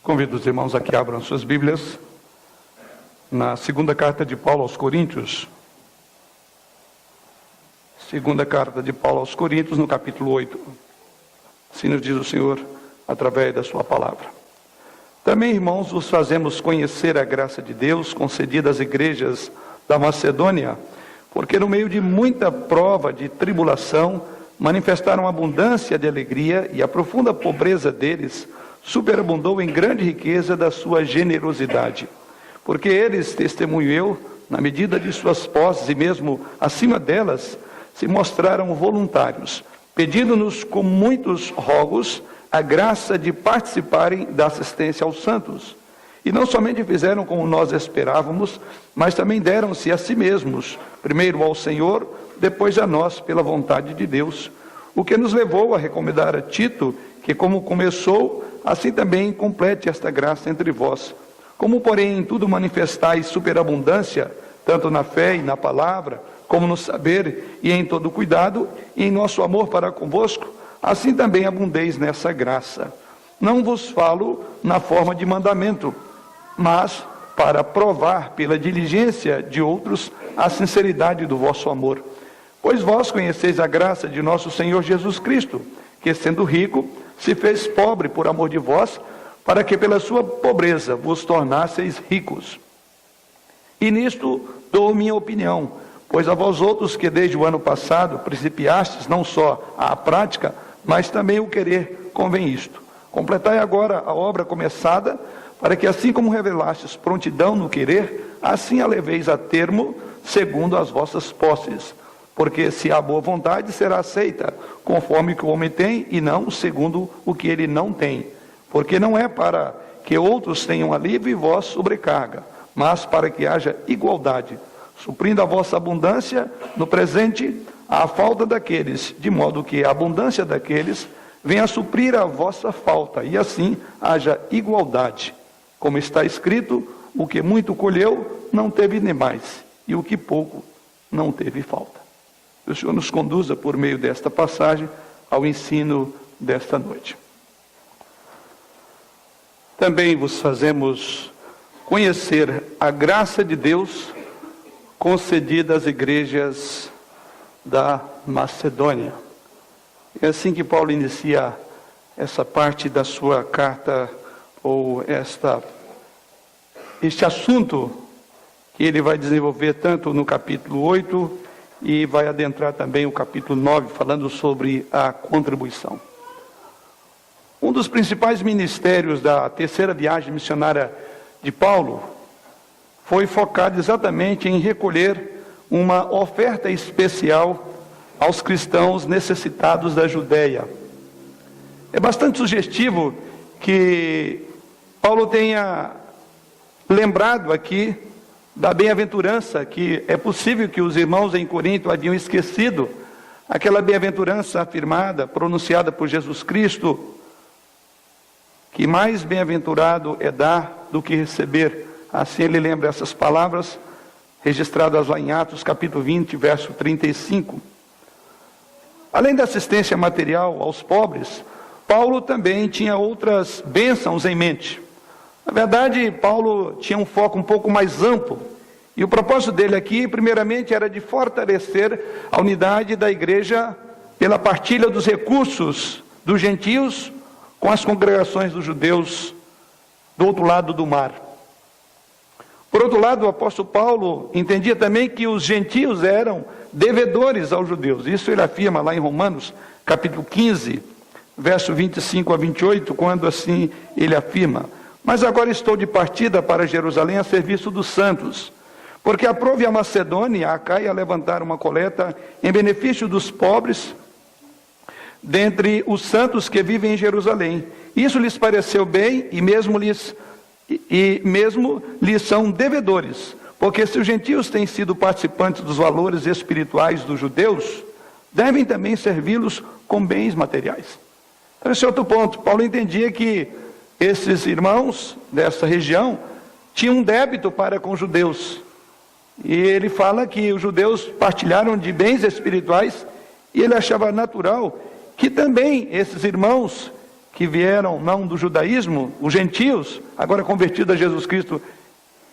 Convido os irmãos a que abram suas Bíblias na segunda carta de Paulo aos Coríntios. Segunda carta de Paulo aos Coríntios, no capítulo 8. Assim nos diz o Senhor, através da sua palavra. Também, irmãos, vos fazemos conhecer a graça de Deus concedida às igrejas da Macedônia, porque no meio de muita prova de tribulação, manifestaram abundância de alegria, e a profunda pobreza deles superabundou em grande riqueza da sua generosidade. Porque eles, testemunho eu, na medida de suas posses e mesmo acima delas, se mostraram voluntários, pedindo-nos com muitos rogos a graça de participarem da assistência aos santos. E não somente fizeram como nós esperávamos, mas também deram-se a si mesmos, primeiro ao Senhor, depois a nós, pela vontade de Deus. O que nos levou a recomendar a Tito, que como começou, assim também complete esta graça entre vós. Como, porém, em tudo manifestais superabundância, tanto na fé e na palavra, como no saber e em todo cuidado, e em nosso amor para convosco, assim também abundeis nessa graça. Não vos falo na forma de mandamento, mas para provar pela diligência de outros a sinceridade do vosso amor. Pois vós conheceis a graça de nosso Senhor Jesus Cristo, que sendo rico, se fez pobre por amor de vós, para que pela sua pobreza vos tornasseis ricos. E nisto dou minha opinião, pois a vós outros que desde o ano passado principiastes não só a prática, mas também o querer, convém isto. Completai agora a obra começada, para que assim como revelastes prontidão no querer, assim a leveis a termo, segundo as vossas posses. Porque se há boa vontade, será aceita, conforme o que o homem tem, e não segundo o que ele não tem. Porque não é para que outros tenham alívio e vós sobrecarga, mas para que haja igualdade, suprindo a vossa abundância no presente, a falta daqueles, de modo que a abundância daqueles venha a suprir a vossa falta, e assim haja igualdade. Como está escrito, o que muito colheu não teve demais, e o que pouco não teve falta. Que o Senhor nos conduza por meio desta passagem ao ensino desta noite. Também vos fazemos conhecer a graça de Deus concedida às igrejas da Macedônia. É assim que Paulo inicia essa parte da sua carta, ou este assunto que ele vai desenvolver tanto no capítulo 8 e vai adentrar também o capítulo 9, falando sobre a contribuição. Um dos principais ministérios da terceira viagem missionária de Paulo foi focado exatamente em recolher uma oferta especial aos cristãos necessitados da Judéia. É bastante sugestivo que Paulo tenha lembrado aqui da bem-aventurança, que é possível que os irmãos em Corinto haviam esquecido, aquela bem-aventurança afirmada, pronunciada por Jesus Cristo, que mais bem-aventurado é dar do que receber. Assim ele lembra essas palavras, registradas lá em Atos, capítulo 20, verso 35. Além da assistência material aos pobres, Paulo também tinha outras bênçãos em mente. Na verdade, Paulo tinha um foco um pouco mais amplo, e o propósito dele aqui, primeiramente, era de fortalecer a unidade da igreja pela partilha dos recursos dos gentios com as congregações dos judeus do outro lado do mar. Por outro lado, o apóstolo Paulo entendia também que os gentios eram devedores aos judeus. Isso ele afirma lá em Romanos, capítulo 15, verso 25 a 28, quando assim ele afirma: mas agora estou de partida para Jerusalém a serviço dos santos, porque aprove a Macedônia e a Acaia levantar uma coleta em benefício dos pobres dentre os santos que vivem em Jerusalém. Isso lhes pareceu bem e mesmo lhes são devedores, porque se os gentios têm sido participantes dos valores espirituais dos judeus, devem também servi-los com bens materiais. Então, esse é outro ponto. Paulo entendia que esses irmãos dessa região tinham um débito para com os judeus. E ele fala que os judeus partilharam de bens espirituais, e ele achava natural que também esses irmãos que vieram não do judaísmo, os gentios, agora convertidos a Jesus Cristo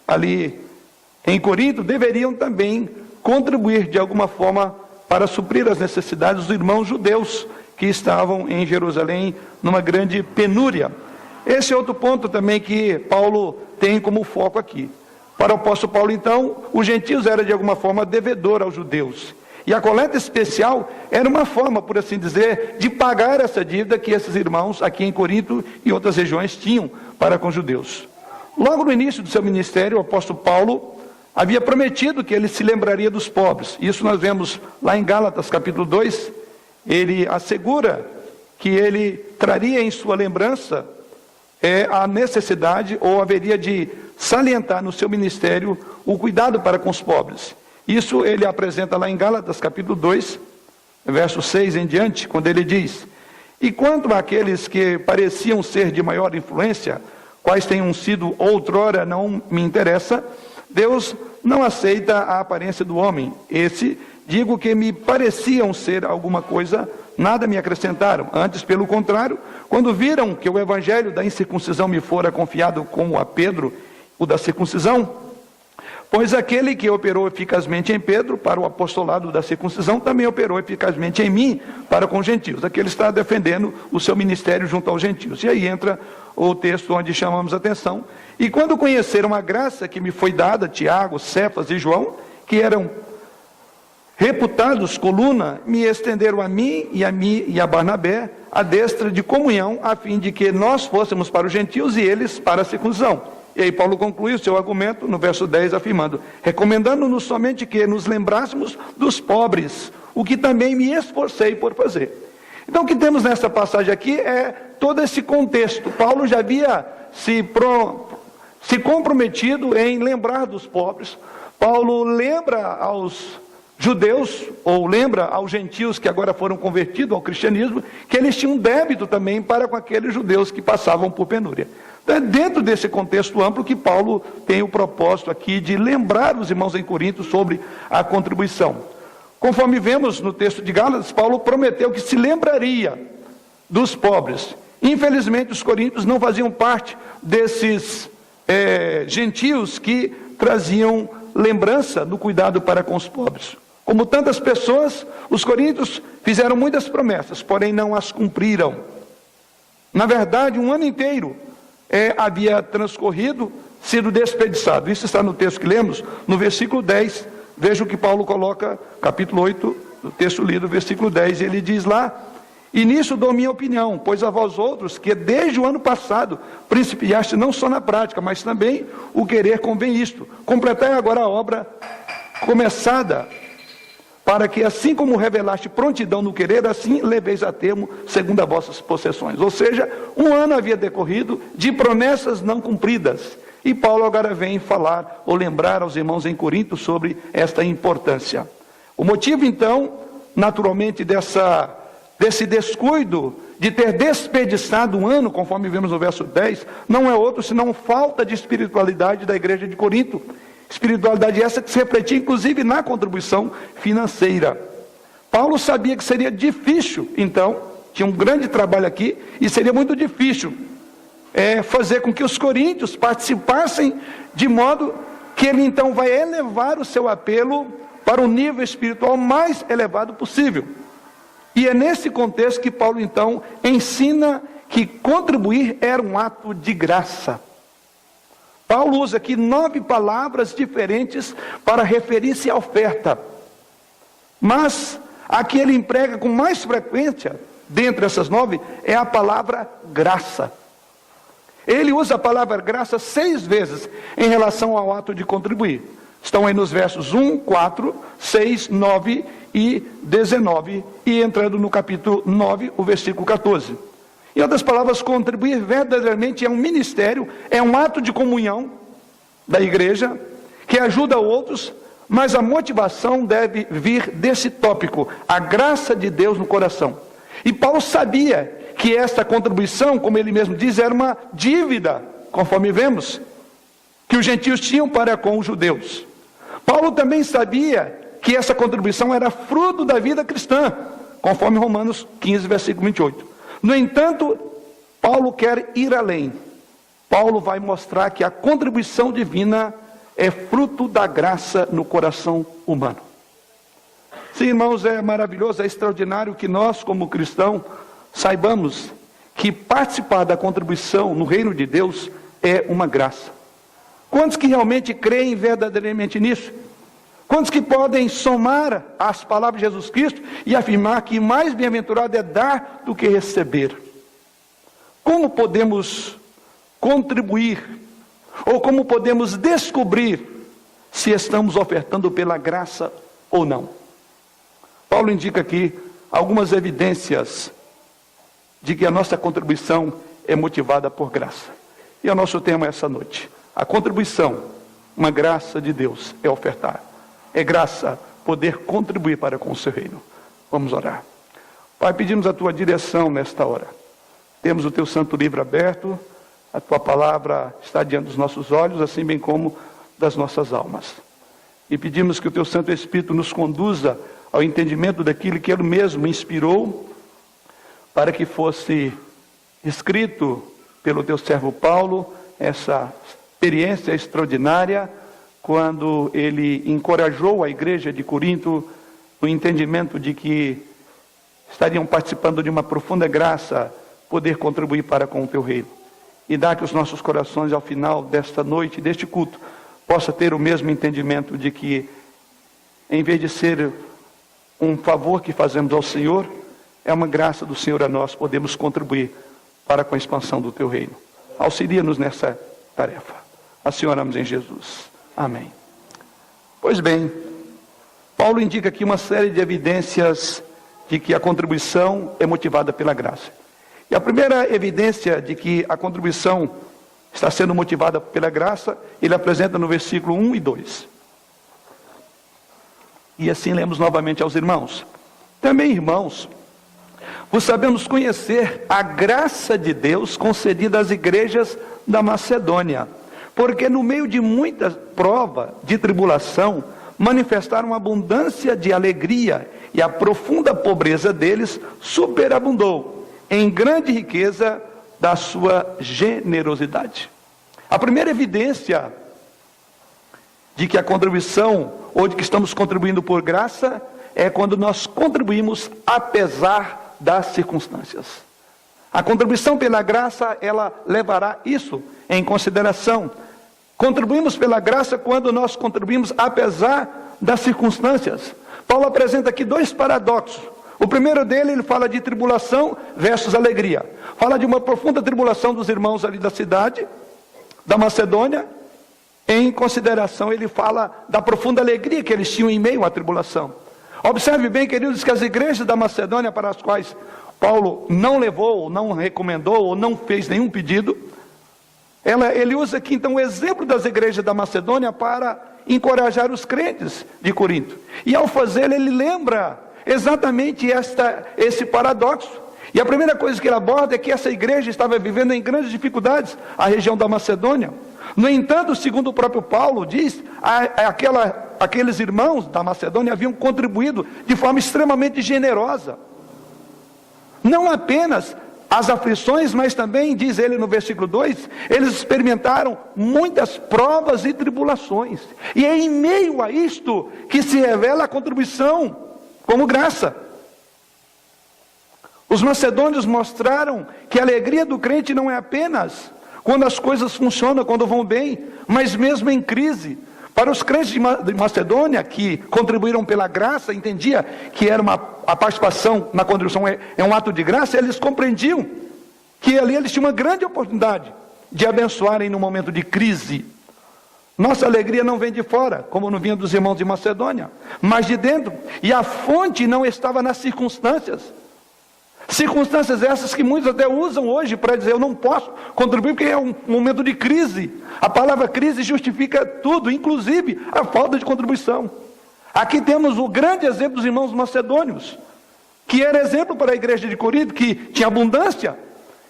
ali em Corinto, deveriam também contribuir de alguma forma para suprir as necessidades dos irmãos judeus que estavam em Jerusalém numa grande penúria. Esse é outro ponto também que Paulo tem como foco aqui. Para o apóstolo Paulo, então, os gentios eram de alguma forma devedor aos judeus. E a coleta especial era uma forma, por assim dizer, de pagar essa dívida que esses irmãos aqui em Corinto e outras regiões tinham para com os judeus. Logo no início do seu ministério, o apóstolo Paulo havia prometido que ele se lembraria dos pobres. Isso nós vemos lá em Gálatas capítulo 2, ele assegura que ele traria em sua lembrança a necessidade, ou haveria de salientar no seu ministério o cuidado para com os pobres. Isso ele apresenta lá em Gálatas capítulo 2, verso 6 em diante, quando ele diz: e quanto àqueles que pareciam ser de maior influência, quais tenham sido outrora, não me interessa, Deus não aceita a aparência do homem. Esse, digo que me pareciam ser alguma coisa, nada me acrescentaram. Antes, pelo contrário, quando viram que o evangelho da incircuncisão me fora confiado como a Pedro, o da circuncisão, pois aquele que operou eficazmente em Pedro para o apostolado da circuncisão, também operou eficazmente em mim para com os gentios. Aqui ele está defendendo o seu ministério junto aos gentios. E aí entra o texto onde chamamos a atenção. E quando conheceram a graça que me foi dada, Tiago, Cefas e João, que eram reputados coluna, me estenderam a mim e a Barnabé a destra de comunhão, a fim de que nós fôssemos para os gentios e eles para a circuncisão. E aí Paulo conclui o seu argumento no verso 10, afirmando: recomendando-nos somente que nos lembrássemos dos pobres, o que também me esforcei por fazer. Então o que temos nessa passagem aqui é todo esse contexto. Paulo já havia se comprometido em lembrar dos pobres. Paulo lembra aos judeus, ou lembra aos gentios que agora foram convertidos ao cristianismo, que eles tinham um débito também para com aqueles judeus que passavam por penúria. Então é dentro desse contexto amplo que Paulo tem o propósito aqui de lembrar os irmãos em Corinto sobre a contribuição. Conforme vemos no texto de Gálatas, Paulo prometeu que se lembraria dos pobres. Infelizmente os coríntios não faziam parte desses gentios que traziam lembrança do cuidado para com os pobres. Como tantas pessoas, os coríntios fizeram muitas promessas, porém não as cumpriram. Na verdade, um ano inteiro havia transcorrido, sido desperdiçado. Isso está no texto que lemos, no versículo 10. Veja o que Paulo coloca, capítulo 8, no texto lido, versículo 10. Ele diz lá: e nisso dou minha opinião, pois a vós outros, que desde o ano passado principiaste não só na prática, mas também o querer convém isto. Completai agora a obra começada, para que assim como revelaste prontidão no querer, assim leveis a termo segundo as vossas possessões. Ou seja, um ano havia decorrido de promessas não cumpridas. E Paulo agora vem falar ou lembrar aos irmãos em Corinto sobre esta importância. O motivo então, naturalmente, desse descuido de ter desperdiçado um ano, conforme vemos no verso 10, não é outro senão falta de espiritualidade da igreja de Corinto. Espiritualidade essa que se refletia inclusive na contribuição financeira. Paulo sabia que seria difícil, então, tinha um grande trabalho aqui, e seria muito difícil fazer com que os coríntios participassem, de modo que ele então vai elevar o seu apelo para o nível espiritual mais elevado possível. E é nesse contexto que Paulo então ensina que contribuir era um ato de graça. Paulo usa aqui 9 palavras diferentes para referir-se à oferta. Mas a que ele emprega com mais frequência, dentre essas 9, é a palavra graça. Ele usa a palavra graça 6 vezes em relação ao ato de contribuir. Estão aí nos versos 1, 4, 6, 9 e 19, e entrando no capítulo 9, o versículo 14. Em outras palavras, contribuir verdadeiramente é um ministério, é um ato de comunhão da igreja, que ajuda outros, mas a motivação deve vir desse tópico, a graça de Deus no coração. E Paulo sabia que esta contribuição, como ele mesmo diz, era uma dívida, conforme vemos, que os gentios tinham para com os judeus. Paulo também sabia que essa contribuição era fruto da vida cristã, conforme Romanos 15, versículo 28. No entanto, Paulo quer ir além. Paulo vai mostrar que a contribuição divina é fruto da graça no coração humano. Sim, irmãos, é maravilhoso, é extraordinário que nós, como cristãos, saibamos que participar da contribuição no reino de Deus é uma graça. Quantos que realmente creem verdadeiramente nisso? Quantos que podem somar as palavras de Jesus Cristo e afirmar que mais bem-aventurado é dar do que receber? Como podemos contribuir, ou como podemos descobrir se estamos ofertando pela graça ou não? Paulo indica aqui algumas evidências de que a nossa contribuição é motivada por graça. E é o nosso tema essa noite. A contribuição, uma graça de Deus, é ofertar. É graça poder contribuir para com o seu reino. Vamos orar. Pai, pedimos a tua direção nesta hora. Temos o teu santo livro aberto, a tua palavra está diante dos nossos olhos, assim bem como das nossas almas. E pedimos que o teu Santo Espírito nos conduza ao entendimento daquilo que ele mesmo inspirou, para que fosse escrito pelo teu servo Paulo, essa experiência extraordinária, quando ele encorajou a igreja de Corinto no entendimento de que estariam participando de uma profunda graça, poder contribuir para com o teu reino. E dá que os nossos corações, ao final desta noite, deste culto, possa ter o mesmo entendimento de que, em vez de ser um favor que fazemos ao Senhor, é uma graça do Senhor a nós, podemos contribuir para com a expansão do teu reino. Auxilia-nos nessa tarefa. Assim oramos em Jesus. Amém. Pois bem, Paulo indica aqui uma série de evidências de que a contribuição é motivada pela graça. E a primeira evidência de que a contribuição está sendo motivada pela graça, ele apresenta no versículo 1 e 2. E assim lemos novamente aos irmãos. Também, irmãos, vos sabemos conhecer a graça de Deus concedida às igrejas da Macedônia, porque no meio de muita prova de tribulação, manifestaram abundância de alegria, e a profunda pobreza deles superabundou em grande riqueza da sua generosidade. A primeira evidência de que a contribuição, ou de que estamos contribuindo por graça, é quando nós contribuímos apesar das circunstâncias. A contribuição pela graça, ela levará isso em consideração. Contribuímos pela graça quando nós contribuímos apesar das circunstâncias. Paulo apresenta aqui dois paradoxos. O primeiro dele, ele fala de tribulação versus alegria. Fala de uma profunda tribulação dos irmãos ali da cidade, da Macedônia. Em consideração, ele fala da profunda alegria que eles tinham em meio à tribulação. Observe bem, queridos, que as igrejas da Macedônia, para as quais Paulo não levou, não recomendou, ou não fez nenhum pedido, ele usa aqui então o exemplo das igrejas da Macedônia para encorajar os crentes de Corinto. E ao fazer, ele lembra exatamente esse paradoxo. E a primeira coisa que ele aborda é que essa igreja estava vivendo em grandes dificuldades, a região da Macedônia. No entanto, segundo o próprio Paulo diz, aqueles irmãos da Macedônia haviam contribuído de forma extremamente generosa. Não apenas as aflições, mas também, diz ele no versículo 2, eles experimentaram muitas provas e tribulações. E é em meio a isto que se revela a contribuição como graça. Os macedônios mostraram que a alegria do crente não é apenas quando as coisas funcionam, quando vão bem, mas mesmo em crise. Para os crentes de Macedônia, que contribuíram pela graça, entendia que era a participação na contribuição é um ato de graça, eles compreendiam que ali eles tinham uma grande oportunidade de abençoarem no momento de crise. Nossa alegria não vem de fora, como não vinha dos irmãos de Macedônia, mas de dentro. E a fonte não estava nas circunstâncias. Circunstâncias essas que muitos até usam hoje para dizer, eu não posso contribuir porque é um momento de crise. A palavra crise justifica tudo, inclusive a falta de contribuição. Aqui temos o grande exemplo dos irmãos macedônios, que era exemplo para a igreja de Corinto, que tinha abundância,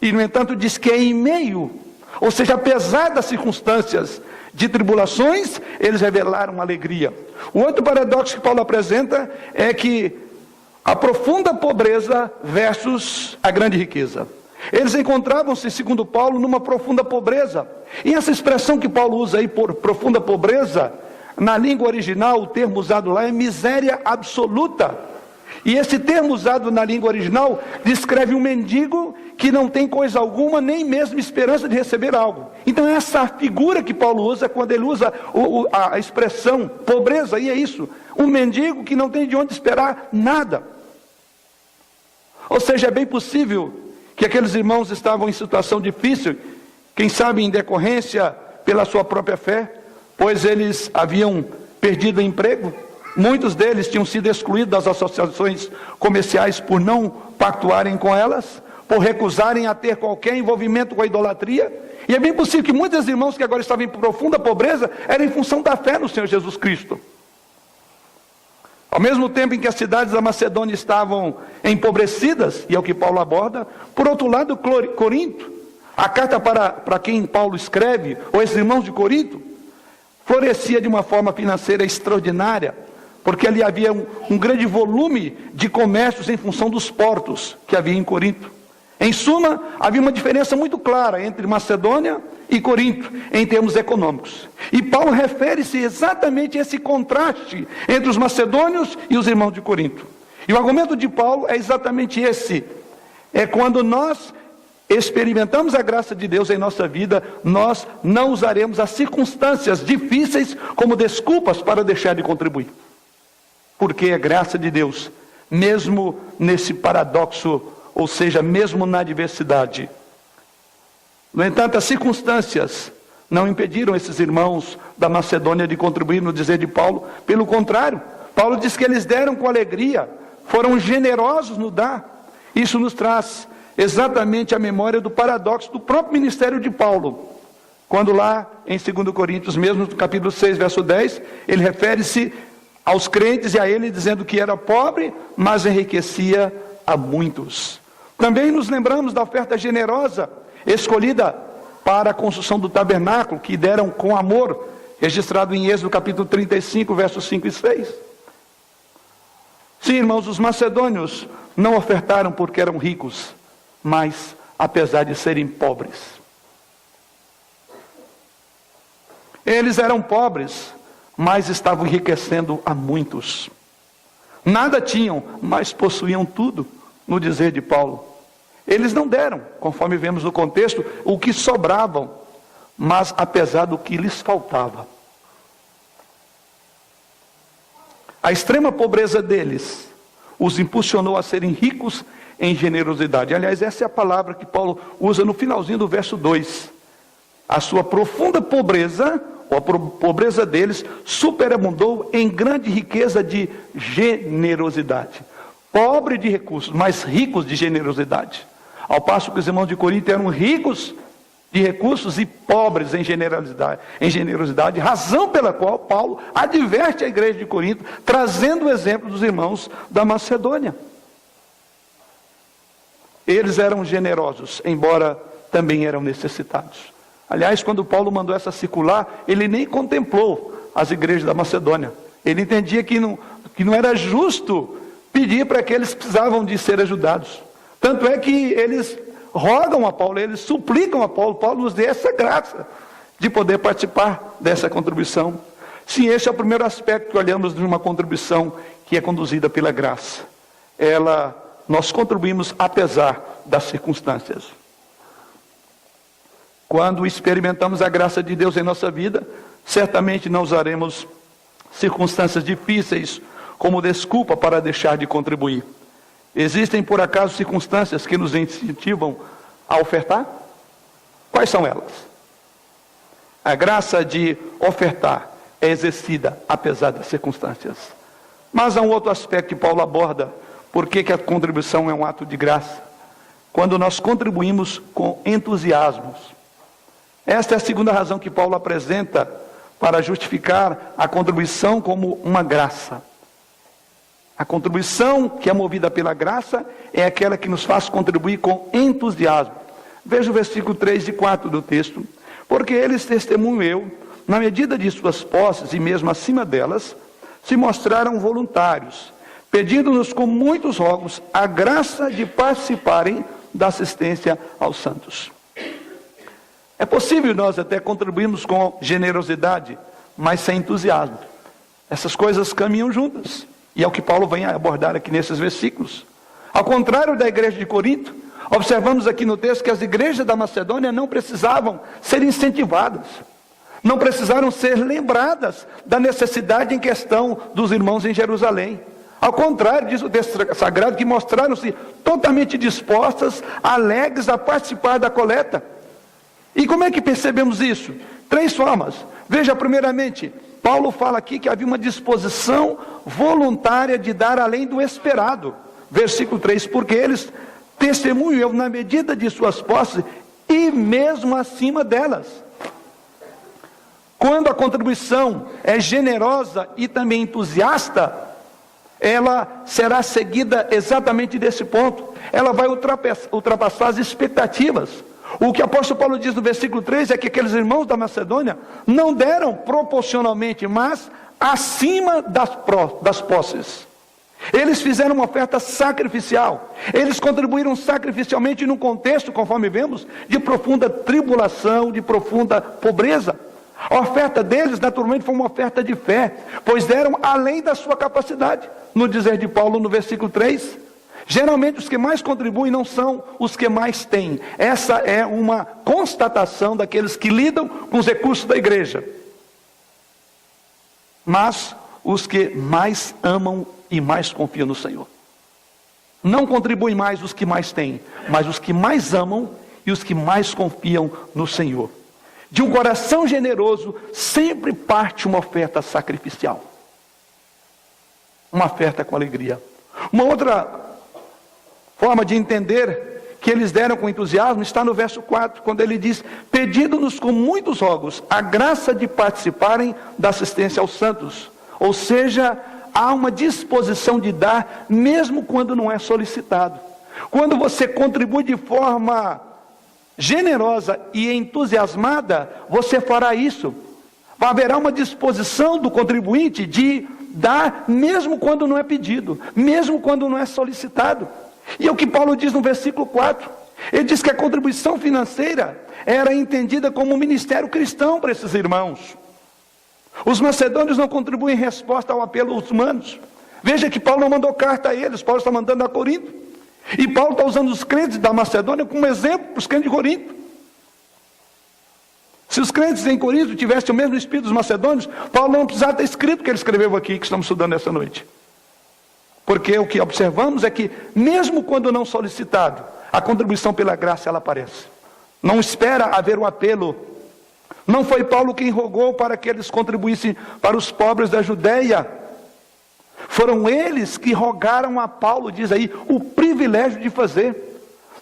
e no entanto diz que é em meio, ou seja, apesar das circunstâncias de tribulações, eles revelaram alegria. O outro paradoxo que Paulo apresenta é que a profunda pobreza versus a grande riqueza. Eles encontravam-se, segundo Paulo, numa profunda pobreza. E essa expressão que Paulo usa aí, por profunda pobreza, na língua original, o termo usado lá é miséria absoluta. E esse termo usado na língua original descreve um mendigo que não tem coisa alguma, nem mesmo esperança de receber algo. Então essa figura que Paulo usa, quando ele usa a expressão pobreza, aí é isso, um mendigo que não tem de onde esperar nada. Ou seja, é bem possível que aqueles irmãos estavam em situação difícil, quem sabe em decorrência pela sua própria fé, pois eles haviam perdido o emprego. Muitos deles tinham sido excluídos das associações comerciais por não pactuarem com elas, por recusarem a ter qualquer envolvimento com a idolatria. E é bem possível que muitos irmãos que agora estavam em profunda pobreza eram em função da fé no Senhor Jesus Cristo. Ao mesmo tempo em que as cidades da Macedônia estavam empobrecidas, e é o que Paulo aborda, por outro lado, Corinto, a carta para quem Paulo escreve, ou esses irmãos de Corinto, florescia de uma forma financeira extraordinária, porque ali havia um grande volume de comércios em função dos portos que havia em Corinto. Em suma, havia uma diferença muito clara entre Macedônia e Corinto, em termos econômicos. E Paulo refere-se exatamente a esse contraste entre os macedônios e os irmãos de Corinto. E o argumento de Paulo é exatamente esse. É quando nós experimentamos a graça de Deus em nossa vida, nós não usaremos as circunstâncias difíceis como desculpas para deixar de contribuir. Porque a graça de Deus, mesmo nesse paradoxo, ou seja, mesmo na adversidade. No entanto, as circunstâncias não impediram esses irmãos da Macedônia de contribuir no dizer de Paulo. Pelo contrário, Paulo diz que eles deram com alegria, foram generosos no dar. Isso nos traz exatamente a memória do paradoxo do próprio ministério de Paulo. Quando lá em 2 Coríntios, mesmo no capítulo 6, verso 10, ele refere-se aos crentes e a ele dizendo que era pobre, mas enriquecia a muitos. Também nos lembramos da oferta generosa, escolhida para a construção do tabernáculo, que deram com amor, registrado em Êxodo capítulo 35, versos 5 e 6. Sim, irmãos, os macedônios não ofertaram porque eram ricos, mas apesar de serem pobres. Eles eram pobres, mas estavam enriquecendo a muitos. Nada tinham, mas possuíam tudo, no dizer de Paulo. Eles não deram, conforme vemos no contexto, o que sobravam, mas apesar do que lhes faltava. A extrema pobreza deles os impulsionou a serem ricos em generosidade. Aliás, essa é a palavra que Paulo usa no finalzinho do verso 2. A sua profunda pobreza, ou a pobreza deles, superabundou em grande riqueza de generosidade. Pobre de recursos, mas ricos de generosidade. Ao passo que os irmãos de Corinto eram ricos de recursos e pobres em generosidade, razão pela qual Paulo adverte a igreja de Corinto, trazendo o exemplo dos irmãos da Macedônia. Eles eram generosos, embora também eram necessitados. Aliás, quando Paulo mandou essa circular, ele nem contemplou as igrejas da Macedônia. Ele entendia que não era justo pedir para que eles precisavam de ser ajudados. Tanto é que eles rogam a Paulo, eles suplicam a Paulo, Paulo nos dê essa graça de poder participar dessa contribuição. Sim, esse é o primeiro aspecto que olhamos de uma contribuição que é conduzida pela graça. Nós contribuímos apesar das circunstâncias. Quando experimentamos a graça de Deus em nossa vida, certamente não usaremos circunstâncias difíceis como desculpa para deixar de contribuir. Existem, por acaso, circunstâncias que nos incentivam a ofertar? Quais são elas? A graça de ofertar é exercida apesar das circunstâncias. Mas há um outro aspecto que Paulo aborda. Por que a contribuição é um ato de graça? Quando nós contribuímos com entusiasmos. Esta é a segunda razão que Paulo apresenta para justificar a contribuição como uma graça. A contribuição que é movida pela graça é aquela que nos faz contribuir com entusiasmo. Veja o versículo 3 e 4 do texto. Porque eles, testemunho eu, na medida de suas posses e mesmo acima delas, se mostraram voluntários, pedindo-nos com muitos rogos a graça de participarem da assistência aos santos. É possível nós até contribuirmos com generosidade, mas sem entusiasmo. Essas coisas caminham juntas. E é o que Paulo vem abordar aqui nesses versículos. Ao contrário da igreja de Corinto, observamos aqui no texto que as igrejas da Macedônia não precisavam ser incentivadas. Não precisaram ser lembradas da necessidade em questão dos irmãos em Jerusalém. Ao contrário, diz o texto sagrado, que mostraram-se totalmente dispostas, alegres a participar da coleta. E como é que percebemos isso? 3 formas. Veja, primeiramente, Paulo fala aqui que havia uma disposição voluntária de dar além do esperado. Versículo 3, porque eles testemunham na medida de suas posses e mesmo acima delas. Quando a contribuição é generosa e também entusiasta, ela será seguida exatamente desse ponto. Ela vai ultrapassar as expectativas. O que o apóstolo Paulo diz no versículo 3 é que aqueles irmãos da Macedônia não deram proporcionalmente, mas acima das posses. Eles fizeram uma oferta sacrificial. Eles contribuíram sacrificialmente num contexto, conforme vemos, de profunda tribulação, de profunda pobreza. A oferta deles, naturalmente, foi uma oferta de fé, pois deram além da sua capacidade. No dizer de Paulo, no versículo 3, geralmente os que mais contribuem não são os que mais têm. Essa é uma constatação daqueles que lidam com os recursos da igreja. Mas os que mais amam e mais confiam no Senhor. Não contribuem mais os que mais têm, mas os que mais amam e os que mais confiam no Senhor. De um coração generoso sempre parte uma oferta sacrificial. Uma oferta com alegria. Uma outra forma de entender que eles deram com entusiasmo está no verso 4, quando ele diz: pedindo-nos com muitos rogos a graça de participarem da assistência aos santos. Ou seja, há uma disposição de dar, mesmo quando não é solicitado. Quando você contribui de forma generosa e entusiasmada, você fará isso. Haverá uma disposição do contribuinte de dar, mesmo quando não é pedido, mesmo quando não é solicitado. E é o que Paulo diz no versículo 4. Ele diz que a contribuição financeira era entendida como um ministério cristão para esses irmãos. Os macedônios não contribuem em resposta ao apelo dos humanos. Veja que Paulo não mandou carta a eles, Paulo está mandando a Corinto. E Paulo está usando os crentes da Macedônia como exemplo para os crentes de Corinto. Se os crentes em Corinto tivessem o mesmo espírito dos macedônios, Paulo não precisava ter escrito o que ele escreveu aqui, que estamos estudando essa noite. Porque o que observamos é que, mesmo quando não solicitado, a contribuição pela graça ela aparece. Não espera haver um apelo. Não foi Paulo quem rogou para que eles contribuíssem para os pobres da Judeia. Foram eles que rogaram a Paulo, diz aí, o privilégio de fazer.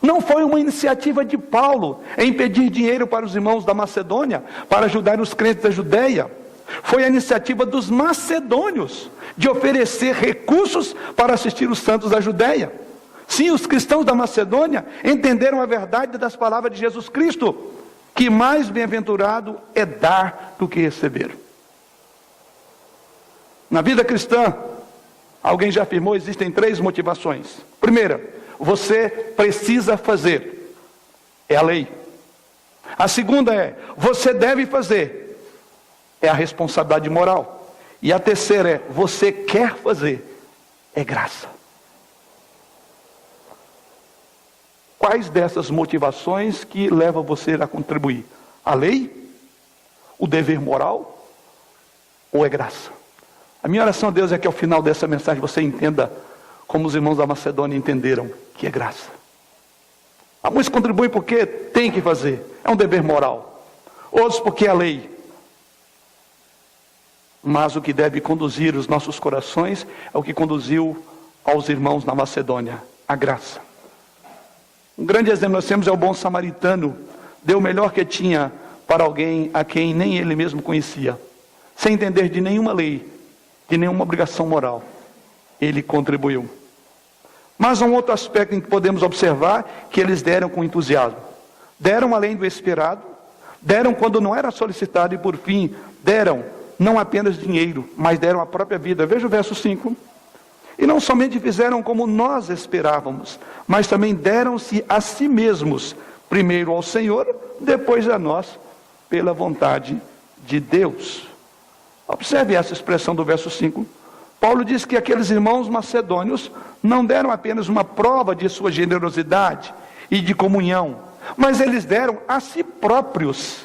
Não foi uma iniciativa de Paulo em pedir dinheiro para os irmãos da Macedônia, para ajudar os crentes da Judeia. Foi a iniciativa dos macedônios de oferecer recursos para assistir os santos da Judeia. Sim, os cristãos da Macedônia entenderam a verdade das palavras de Jesus Cristo, que mais bem-aventurado é dar do que receber. Na vida cristã, alguém já afirmou, existem 3 motivações. Primeira, você precisa fazer. É a lei. A segunda é, você deve fazer. É a responsabilidade moral. E a terceira é, você quer fazer. É graça. Quais dessas motivações que levam você a contribuir? A lei? O dever moral? Ou é graça? A minha oração a Deus é que ao final dessa mensagem você entenda como os irmãos da Macedônia entenderam que é graça. Alguns contribuem porque tem que fazer, é um dever moral. Outros porque é a lei. Mas o que deve conduzir os nossos corações é o que conduziu aos irmãos na Macedônia, a graça. Um grande exemplo nós temos é o bom samaritano. Deu o melhor que tinha para alguém a quem nem ele mesmo conhecia. Sem entender de nenhuma lei, de nenhuma obrigação moral. Ele contribuiu. Mas há um outro aspecto em que podemos observar que eles deram com entusiasmo. Deram além do esperado, deram quando não era solicitado e por fim deram não apenas dinheiro, mas deram a própria vida. Veja o verso 5. E não somente fizeram como nós esperávamos, mas também deram-se a si mesmos, primeiro ao Senhor, depois a nós, pela vontade de Deus. Observe essa expressão do verso 5. Paulo diz que aqueles irmãos macedônios não deram apenas uma prova de sua generosidade e de comunhão, mas eles deram a si próprios.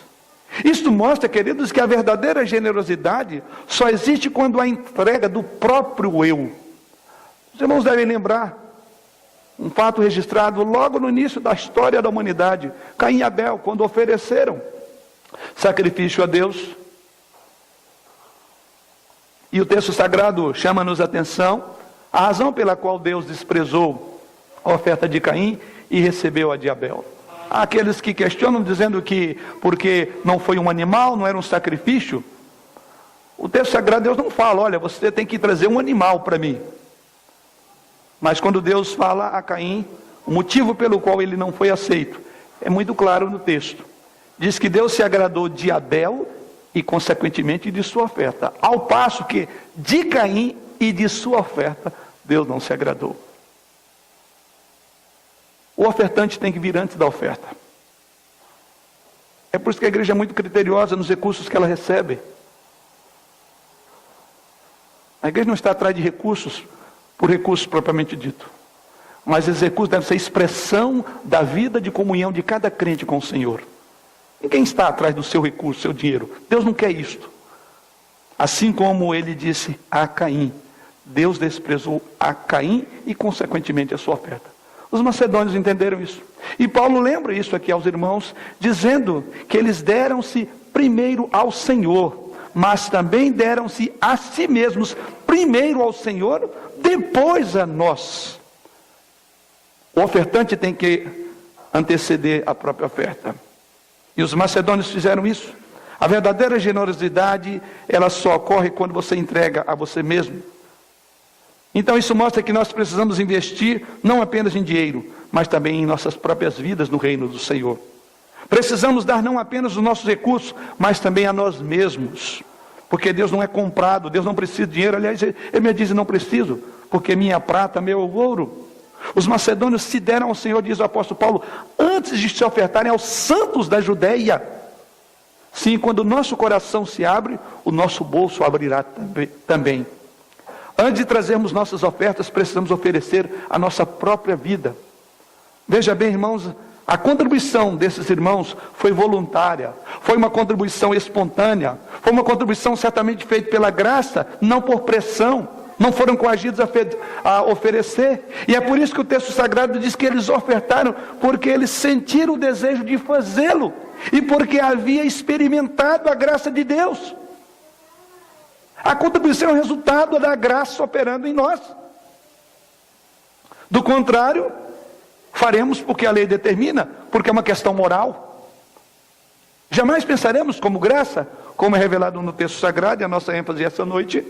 Isto mostra, queridos, que a verdadeira generosidade só existe quando há entrega do próprio eu. Os irmãos devem lembrar um fato registrado logo no início da história da humanidade. Caim e Abel, quando ofereceram sacrifício a Deus. E o texto sagrado chama-nos a atenção a razão pela qual Deus desprezou a oferta de Caim e recebeu a de Abel. Há aqueles que questionam dizendo que porque não foi um animal, não era um sacrifício. O texto sagrado, Deus não fala, olha, você tem que trazer um animal para mim. Mas quando Deus fala a Caim, o motivo pelo qual ele não foi aceito, é muito claro no texto. Diz que Deus se agradou de Abel e consequentemente de sua oferta. Ao passo que de Caim e de sua oferta, Deus não se agradou. O ofertante tem que vir antes da oferta. É por isso que a igreja é muito criteriosa nos recursos que ela recebe. A igreja não está atrás de recursos, por recursos propriamente dito. Mas esses recursos devem ser expressão da vida de comunhão de cada crente com o Senhor. Ninguém está atrás do seu recurso, seu dinheiro. Deus não quer isto. Assim como ele disse a Caim, Deus desprezou a Caim e consequentemente a sua oferta. Os macedônios entenderam isso. E Paulo lembra isso aqui aos irmãos, dizendo que eles deram-se primeiro ao Senhor, mas também deram-se a si mesmos, primeiro ao Senhor, depois a nós. O ofertante tem que anteceder a própria oferta. E os macedônios fizeram isso. A verdadeira generosidade, ela só ocorre quando você entrega a você mesmo. Então isso mostra que nós precisamos investir não apenas em dinheiro, mas também em nossas próprias vidas no reino do Senhor. Precisamos dar não apenas os nossos recursos, mas também a nós mesmos. Porque Deus não é comprado, Deus não precisa de dinheiro. Aliás, Ele me diz, não preciso, porque minha prata, meu ouro. Os macedônios se deram ao Senhor, diz o apóstolo Paulo, antes de se ofertarem aos santos da Judeia. Sim, quando o nosso coração se abre, o nosso bolso abrirá também. Antes de trazermos nossas ofertas, precisamos oferecer a nossa própria vida. Veja bem, irmãos, a contribuição desses irmãos foi voluntária, foi uma contribuição espontânea, foi uma contribuição certamente feita pela graça, não por pressão, não foram coagidos a oferecer. E é por isso que o texto sagrado diz que eles ofertaram, porque eles sentiram o desejo de fazê-lo, e porque havia experimentado a graça de Deus. A contribuição é o resultado da graça operando em nós. Do contrário, faremos porque a lei determina, porque é uma questão moral. Jamais pensaremos como graça, como é revelado no texto sagrado, e a nossa ênfase essa noite.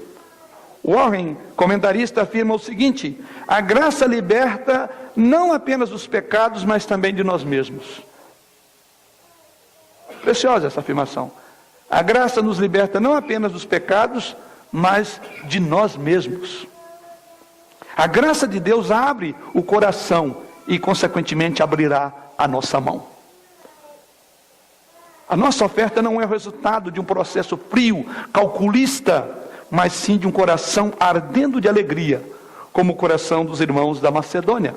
Warren, comentarista, afirma o seguinte: a graça liberta não apenas dos pecados, mas também de nós mesmos. Preciosa essa afirmação. A graça nos liberta não apenas dos pecados, mas de nós mesmos. A graça de Deus abre o coração e, consequentemente, abrirá a nossa mão. A nossa oferta não é o resultado de um processo frio, calculista, mas sim de um coração ardendo de alegria, como o coração dos irmãos da Macedônia,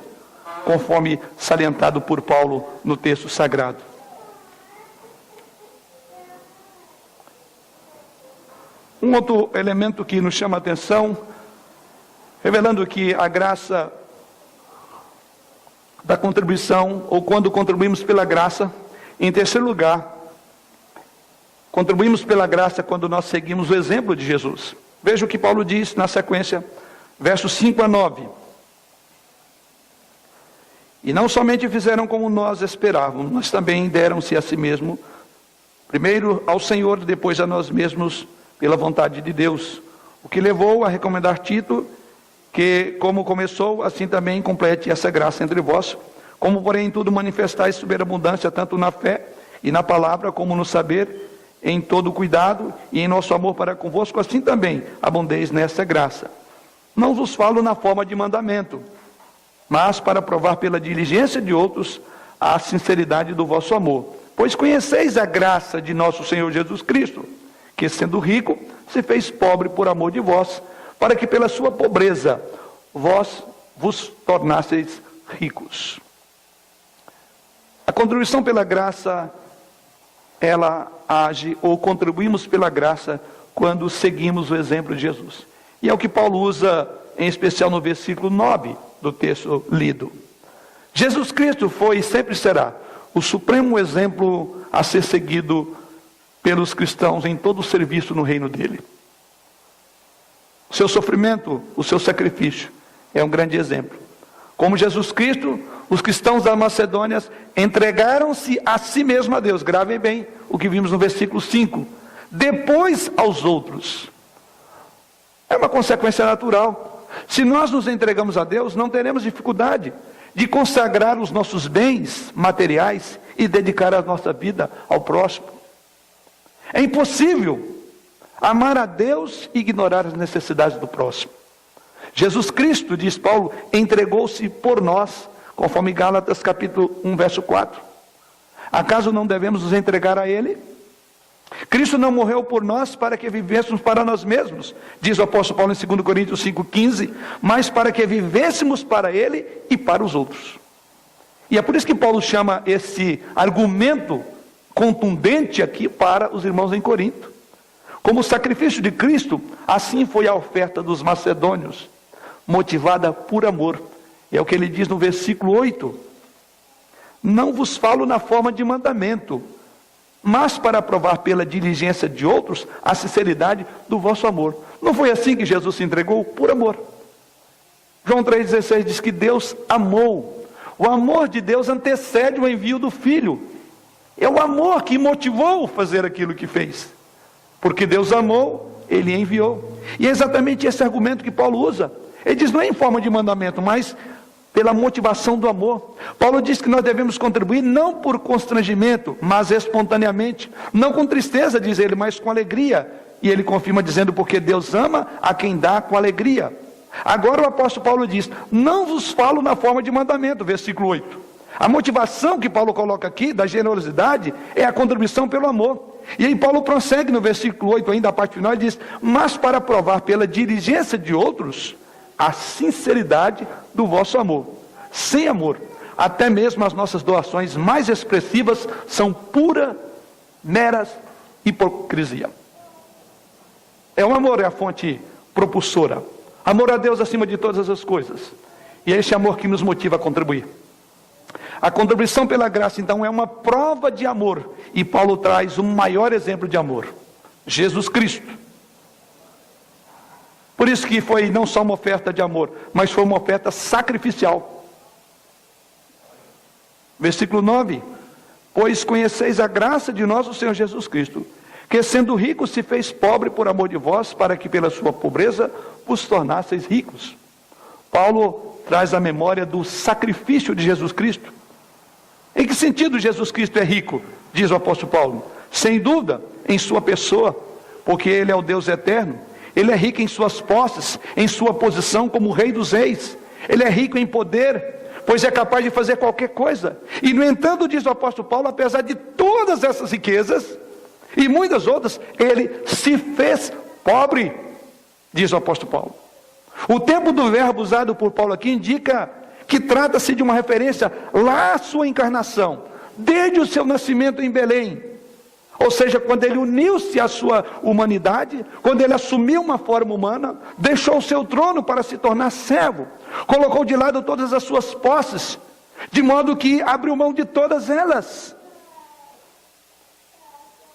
conforme salientado por Paulo no texto sagrado. Um outro elemento que nos chama a atenção, revelando que a graça da contribuição, ou quando contribuímos pela graça, em terceiro lugar, contribuímos pela graça quando nós seguimos o exemplo de Jesus. Veja o que Paulo diz na sequência, versos 5 a 9. E não somente fizeram como nós esperávamos, mas também deram-se a si mesmo, primeiro ao Senhor, depois a nós mesmos, pela vontade de Deus, o que levou a recomendar Tito, que como começou, assim também complete essa graça entre vós, como porém em tudo manifestais superabundância, tanto na fé e na palavra, como no saber, em todo cuidado e em nosso amor para convosco, assim também abundeis nessa graça. Não vos falo na forma de mandamento, mas para provar pela diligência de outros a sinceridade do vosso amor. Pois conheceis a graça de nosso Senhor Jesus Cristo, que sendo rico, se fez pobre por amor de vós, para que pela sua pobreza vós vos tornasseis ricos. A contribuição pela graça, ela age, ou contribuímos pela graça, quando seguimos o exemplo de Jesus. E é o que Paulo usa, em especial no versículo 9 do texto lido. Jesus Cristo foi e sempre será o supremo exemplo a ser seguido pelos cristãos em todo o serviço no reino dele. O seu sofrimento, o seu sacrifício é um grande exemplo. Como Jesus Cristo, os cristãos da Macedônia entregaram-se a si mesmo a Deus. Gravem bem o que vimos no versículo 5. Depois aos outros. É uma consequência natural. Se nós nos entregamos a Deus, não teremos dificuldade de consagrar os nossos bens materiais e dedicar a nossa vida ao próximo. É impossível amar a Deus e ignorar as necessidades do próximo. Jesus Cristo, diz Paulo, entregou-se por nós, conforme Gálatas capítulo 1, verso 4. Acaso não devemos nos entregar a Ele? Cristo não morreu por nós para que vivêssemos para nós mesmos, diz o apóstolo Paulo em 2 Coríntios 5,15, mas para que vivêssemos para Ele e para os outros. E é por isso que Paulo chama esse argumento contundente aqui para os irmãos em Corinto. Como o sacrifício de Cristo, assim foi a oferta dos macedônios, motivada por amor. É o que ele diz no versículo 8. Não vos falo na forma de mandamento, mas para provar pela diligência de outros a sinceridade do vosso amor. Não foi assim que Jesus se entregou? Por amor. João 3,16 diz que Deus amou. O amor de Deus antecede o envio do Filho. É o amor que motivou a fazer aquilo que fez. Porque Deus amou, Ele enviou. E é exatamente esse argumento que Paulo usa. Ele diz, não é em forma de mandamento, mas pela motivação do amor. Paulo diz que nós devemos contribuir não por constrangimento, mas espontaneamente. Não com tristeza, diz ele, mas com alegria. E ele confirma dizendo, porque Deus ama a quem dá com alegria. Agora o apóstolo Paulo diz, não vos falo na forma de mandamento, versículo 8. A motivação que Paulo coloca aqui, da generosidade, é a contribuição pelo amor. E aí Paulo prossegue no versículo 8, ainda a parte final, e diz, mas para provar pela diligência de outros, a sinceridade do vosso amor. Sem amor, até mesmo as nossas doações mais expressivas são pura, meras hipocrisia. É o amor, é a fonte propulsora. Amor a Deus acima de todas as coisas. E é esse amor que nos motiva a contribuir. A contribuição pela graça, então, é uma prova de amor. E Paulo traz o maior exemplo de amor. Jesus Cristo. Por isso que foi não só uma oferta de amor, mas foi uma oferta sacrificial. Versículo 9. Pois conheceis a graça de nosso Senhor Jesus Cristo, que sendo rico se fez pobre por amor de vós, para que pela sua pobreza vos tornasseis ricos. Paulo traz a memória do sacrifício de Jesus Cristo. Em que sentido Jesus Cristo é rico? Diz o apóstolo Paulo. Sem dúvida, em sua pessoa, porque Ele é o Deus eterno. Ele é rico em suas posses, em sua posição como Rei dos Reis. Ele é rico em poder, pois é capaz de fazer qualquer coisa. E no entanto, diz o apóstolo Paulo, apesar de todas essas riquezas, e muitas outras, Ele se fez pobre, diz o apóstolo Paulo. O tempo do verbo usado por Paulo aqui indica que trata-se de uma referência lá à sua encarnação, desde o seu nascimento em Belém. Ou seja, quando ele uniu-se à sua humanidade, quando ele assumiu uma forma humana, deixou o seu trono para se tornar servo, colocou de lado todas as suas posses, de modo que abriu mão de todas elas,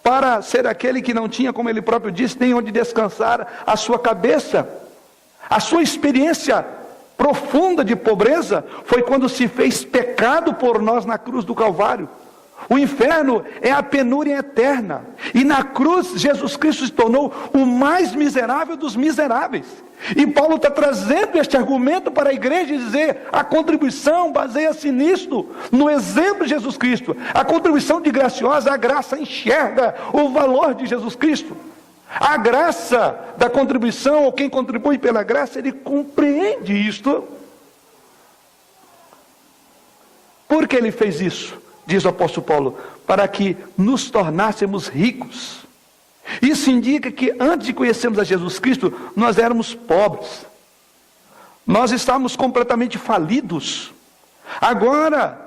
para ser aquele que não tinha, como ele próprio disse, nem onde descansar a sua cabeça. A sua experiência profunda de pobreza foi quando se fez pecado por nós na cruz do Calvário. O inferno é a penúria eterna. E na cruz, Jesus Cristo se tornou o mais miserável dos miseráveis. E Paulo está trazendo este argumento para a igreja e dizer, a contribuição baseia-se nisto, no exemplo de Jesus Cristo. A contribuição de graciosa, a graça enxerga o valor de Jesus Cristo. A graça da contribuição, ou quem contribui pela graça, ele compreende isto. Por que ele fez isso? Diz o apóstolo Paulo, para que nos tornássemos ricos. Isso indica que antes de conhecermos a Jesus Cristo, nós éramos pobres. Nós estávamos completamente falidos. Agora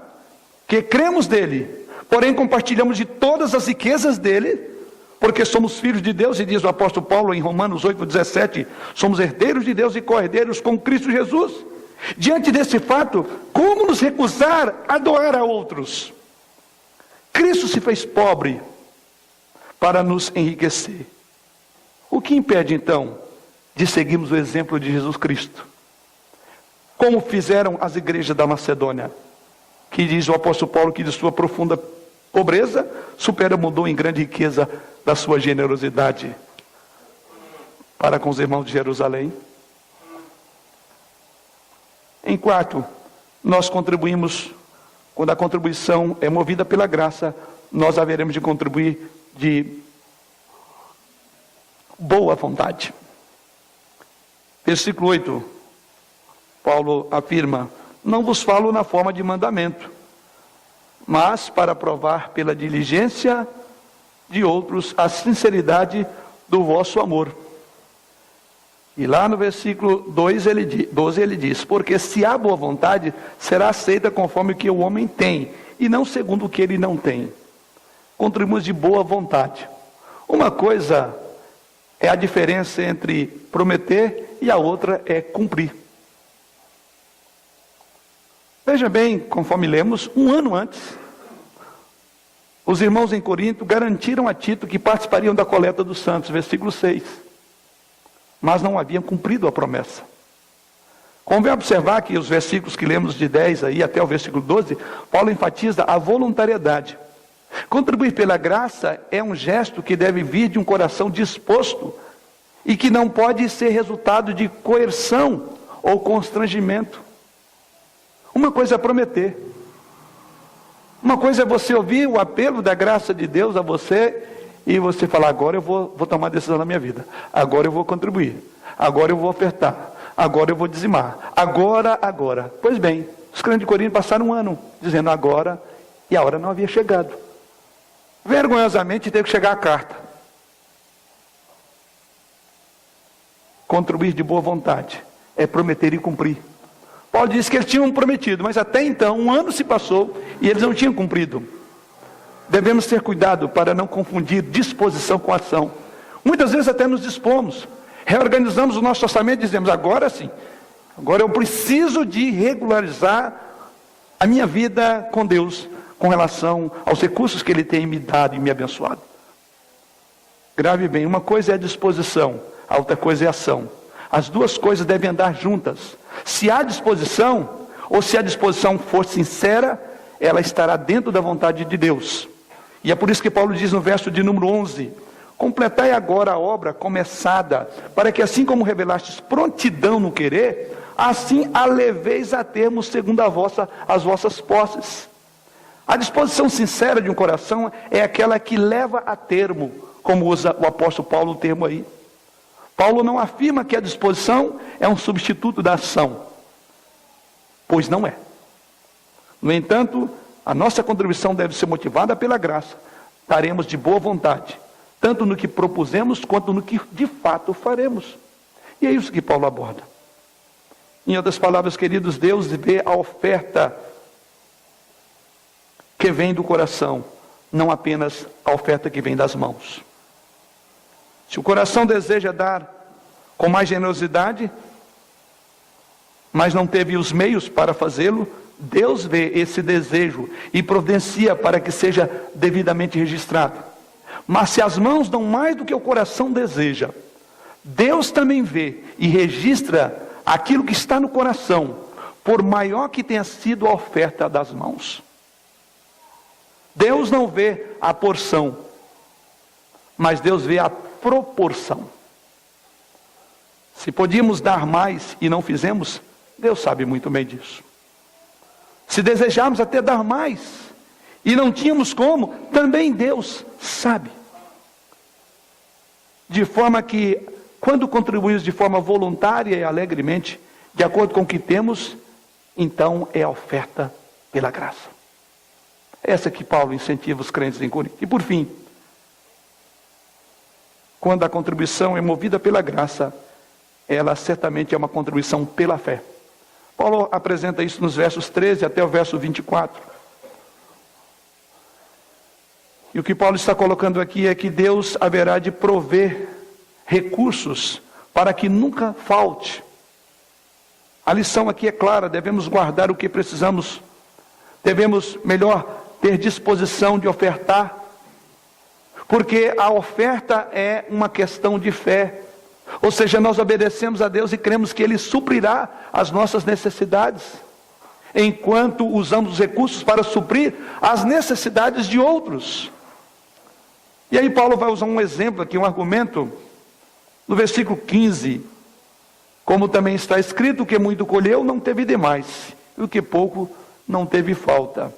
que cremos nele, porém compartilhamos de todas as riquezas dele, porque somos filhos de Deus, e diz o apóstolo Paulo em Romanos 8,17, somos herdeiros de Deus e co-herdeiros com Cristo Jesus. Diante desse fato, como nos recusar a doar a outros? Cristo se fez pobre para nos enriquecer. O que impede então de seguirmos o exemplo de Jesus Cristo? Como fizeram as igrejas da Macedônia, que diz o apóstolo Paulo que de sua profunda pobreza superabundou em grande riqueza da sua generosidade para com os irmãos de Jerusalém. Em quarto, nós contribuímos, quando a contribuição é movida pela graça, nós haveremos de contribuir de boa vontade. Versículo 8, Paulo afirma, não vos falo na forma de mandamento, mas para provar pela diligência de outros a sinceridade do vosso amor. E lá no versículo 12 ele diz, porque se há boa vontade, será aceita conforme o que o homem tem, e não segundo o que ele não tem. Contribuímos de boa vontade. Uma coisa é a diferença entre prometer e a outra é cumprir. Veja bem, conforme lemos, um ano antes, os irmãos em Corinto garantiram a Tito que participariam da coleta dos santos, versículo 6. Mas não haviam cumprido a promessa. Convém observar que os versículos que lemos de 10 aí até o versículo 12, Paulo enfatiza a voluntariedade. Contribuir pela graça é um gesto que deve vir de um coração disposto e que não pode ser resultado de coerção ou constrangimento. Uma coisa é prometer. Uma coisa é você ouvir o apelo da graça de Deus a você e você falar, agora eu vou tomar decisão na minha vida. Agora eu vou contribuir. Agora eu vou ofertar. Agora eu vou dizimar. Agora. Pois bem, os crentes de Corinto passaram um ano dizendo agora, e a hora não havia chegado. Vergonhosamente teve que chegar a carta. Contribuir de boa vontade é prometer e cumprir. Paulo disse que eles tinham prometido, mas até então, um ano se passou e eles não tinham cumprido. Devemos ter cuidado para não confundir disposição com ação. Muitas vezes até nos dispomos, reorganizamos o nosso orçamento e dizemos, agora sim, agora eu preciso de regularizar a minha vida com Deus, com relação aos recursos que Ele tem me dado e me abençoado. Grave bem, uma coisa é a disposição, a outra coisa é a ação. As duas coisas devem andar juntas. Se há disposição, ou se a disposição for sincera, ela estará dentro da vontade de Deus. E é por isso que Paulo diz no verso de número 11, completai agora a obra começada, para que assim como revelastes prontidão no querer, assim a leveis a termo segundo as vossas posses. A disposição sincera de um coração é aquela que leva a termo, como usa o apóstolo Paulo o termo aí. Paulo não afirma que a disposição é um substituto da ação, pois não é. No entanto, a nossa contribuição deve ser motivada pela graça. Daremos de boa vontade, tanto no que propusemos, quanto no que de fato faremos. E é isso que Paulo aborda. Em outras palavras, queridos, Deus vê a oferta que vem do coração, não apenas a oferta que vem das mãos. Se o coração deseja dar com mais generosidade, mas não teve os meios para fazê-lo, Deus vê esse desejo e providencia para que seja devidamente registrado. Mas se as mãos dão mais do que o coração deseja, Deus também vê e registra aquilo que está no coração, por maior que tenha sido a oferta das mãos. Deus não vê a porção, mas Deus vê a proporção. Se podíamos dar mais e não fizemos, Deus sabe muito bem disso. Se desejarmos até dar mais e não tínhamos como, também Deus sabe. de forma que, quando contribuímos de forma voluntária e alegremente, de acordo com o que temos, então é a oferta pela graça. Essa que Paulo incentiva os crentes em Corinto. E por fim, quando a contribuição é movida pela graça, ela certamente é uma contribuição pela fé. Paulo apresenta isso nos versos 13 até o verso 24. E o que Paulo está colocando aqui é que Deus haverá de prover recursos para que nunca falte. A lição aqui é clara: devemos guardar o que precisamos, devemos, melhor, ter disposição de ofertar, porque a oferta é uma questão de fé. Ou seja, nós obedecemos a Deus e cremos que Ele suprirá as nossas necessidades, enquanto usamos os recursos para suprir as necessidades de outros. E aí Paulo vai usar um exemplo aqui, um argumento, no versículo 15. Como também está escrito: o que muito colheu não teve demais, e o que pouco não teve falta.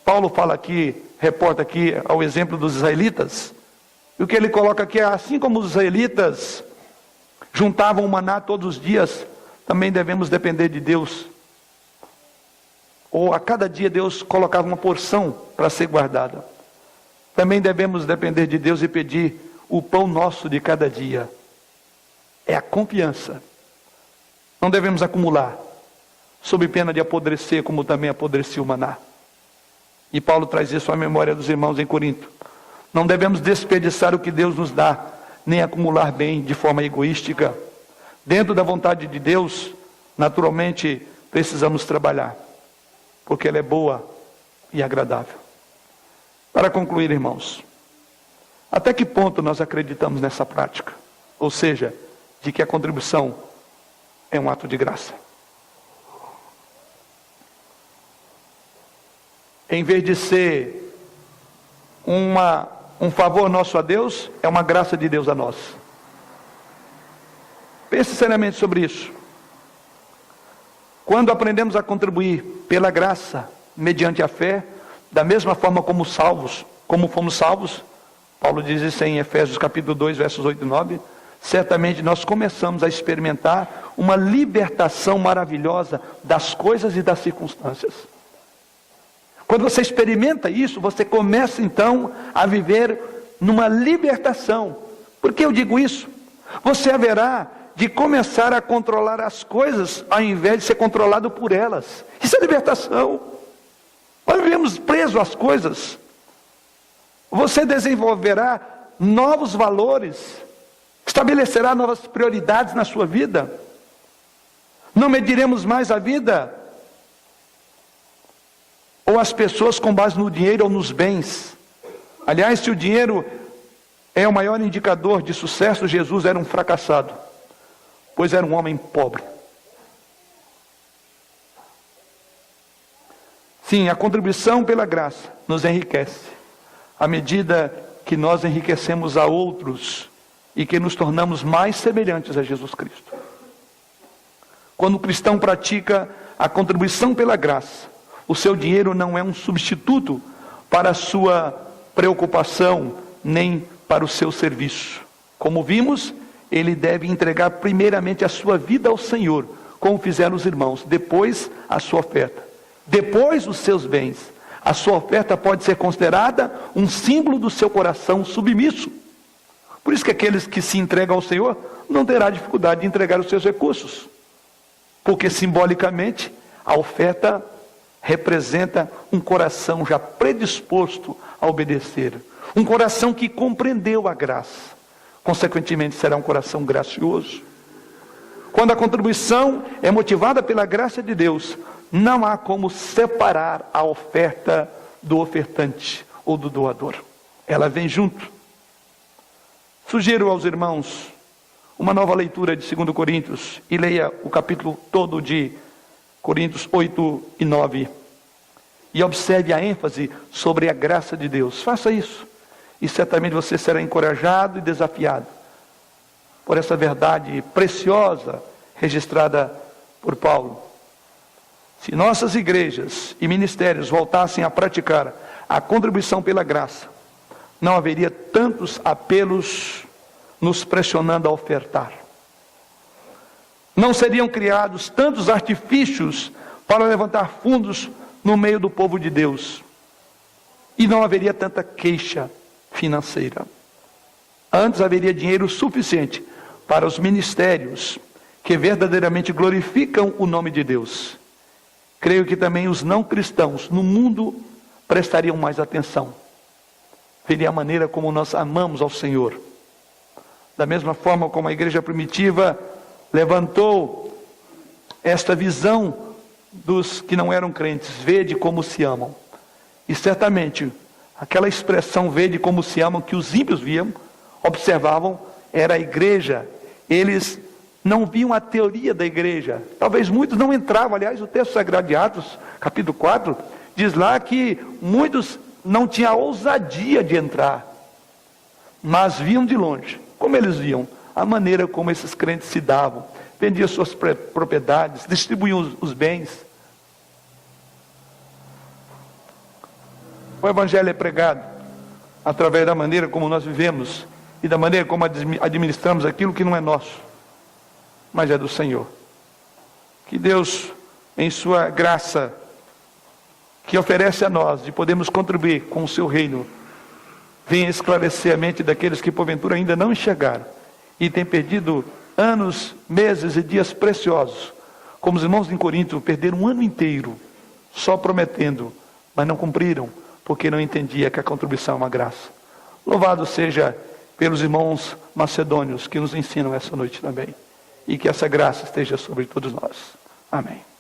Paulo fala aqui, reporta aqui ao exemplo dos israelitas. E o que ele coloca aqui é: assim como os israelitas juntavam o maná todos os dias, também devemos depender de Deus. Ou a cada dia Deus colocava uma porção para ser guardada. Também devemos depender de Deus e pedir o pão nosso de cada dia. É a confiança. Não devemos acumular, sob pena de apodrecer, como também apodreceu o maná. E Paulo traz isso à memória dos irmãos em Corinto. Não devemos desperdiçar o que Deus nos dá, nem acumular bem de forma egoística. Dentro da vontade de Deus, naturalmente, precisamos trabalhar, porque ela é boa e agradável. Para concluir, irmãos, até que ponto nós acreditamos nessa prática? Ou seja, de que a contribuição é um ato de graça. Em vez de ser um favor nosso a Deus, é uma graça de Deus a nós. Pense seriamente sobre isso. Quando aprendemos a contribuir pela graça, mediante a fé, da mesma forma como fomos salvos, Paulo diz isso em Efésios capítulo 2, versos 8 e 9, certamente nós começamos a experimentar uma libertação maravilhosa das coisas e das circunstâncias. Quando você experimenta isso, você começa então a viver numa libertação. Por que eu digo isso? Você haverá de começar a controlar as coisas, ao invés de ser controlado por elas. Isso é libertação. Nós vivemos presos às coisas. Você desenvolverá novos valores, estabelecerá novas prioridades na sua vida. Não mediremos mais a vida ou as pessoas com base no dinheiro ou nos bens. Aliás, se o dinheiro é o maior indicador de sucesso, Jesus era um fracassado, pois era um homem pobre. Sim, a contribuição pela graça nos enriquece, à medida que nós enriquecemos a outros e que nos tornamos mais semelhantes a Jesus Cristo. Quando o cristão pratica a contribuição pela graça, o seu dinheiro não é um substituto para a sua preocupação, nem para o seu serviço. Como vimos, ele deve entregar primeiramente a sua vida ao Senhor, como fizeram os irmãos, depois a sua oferta, depois os seus bens. A sua oferta pode ser considerada um símbolo do seu coração submisso. Por isso que aqueles que se entregam ao Senhor não terá dificuldade de entregar os seus recursos, porque simbolicamente a oferta representa um coração já predisposto a obedecer, um coração que compreendeu a graça, consequentemente será um coração gracioso. Quando a contribuição é motivada pela graça de Deus, não há como separar a oferta do ofertante ou do doador. Ela vem junto. Sugiro aos irmãos uma nova leitura de 2 Coríntios e leia o capítulo todo de Coríntios 8 e 9. E observe a ênfase sobre a graça de Deus. Faça isso. E certamente você será encorajado e desafiado por essa verdade preciosa registrada por Paulo. Se nossas igrejas e ministérios voltassem a praticar a contribuição pela graça, não haveria tantos apelos nos pressionando a ofertar. Não seriam criados tantos artifícios para levantar fundos no meio do povo de Deus. E não haveria tanta queixa financeira. Antes haveria dinheiro suficiente para os ministérios que verdadeiramente glorificam o nome de Deus. Creio que também os não cristãos no mundo prestariam mais atenção. Veria a maneira como nós amamos ao Senhor. Da mesma forma como a igreja primitiva levantou esta visão dos que não eram crentes, vede como se amam. E certamente, aquela expressão vede como se amam, que os ímpios viam, observavam, era a igreja. Eles não viam a teoria da igreja. Talvez muitos não entravam. Aliás, o texto sagrado de Atos, capítulo 4, diz lá que muitos não tinham a ousadia de entrar, mas viam de longe. Como eles viam? A maneira como esses crentes se davam. Vendiam suas propriedades, distribuíam os bens. O evangelho é pregado através da maneira como nós vivemos e da maneira como administramos aquilo que não é nosso, mas é do Senhor. Que Deus, em sua graça, que oferece a nós de podermos contribuir com o seu reino, venha esclarecer a mente daqueles que porventura ainda não enxergaram e têm perdido anos, meses e dias preciosos, como os irmãos em Corinto perderam um ano inteiro só prometendo, mas não cumpriram, porque não entendia que a contribuição é uma graça. Louvado seja pelos irmãos macedônios que nos ensinam essa noite também, e que essa graça esteja sobre todos nós. Amém.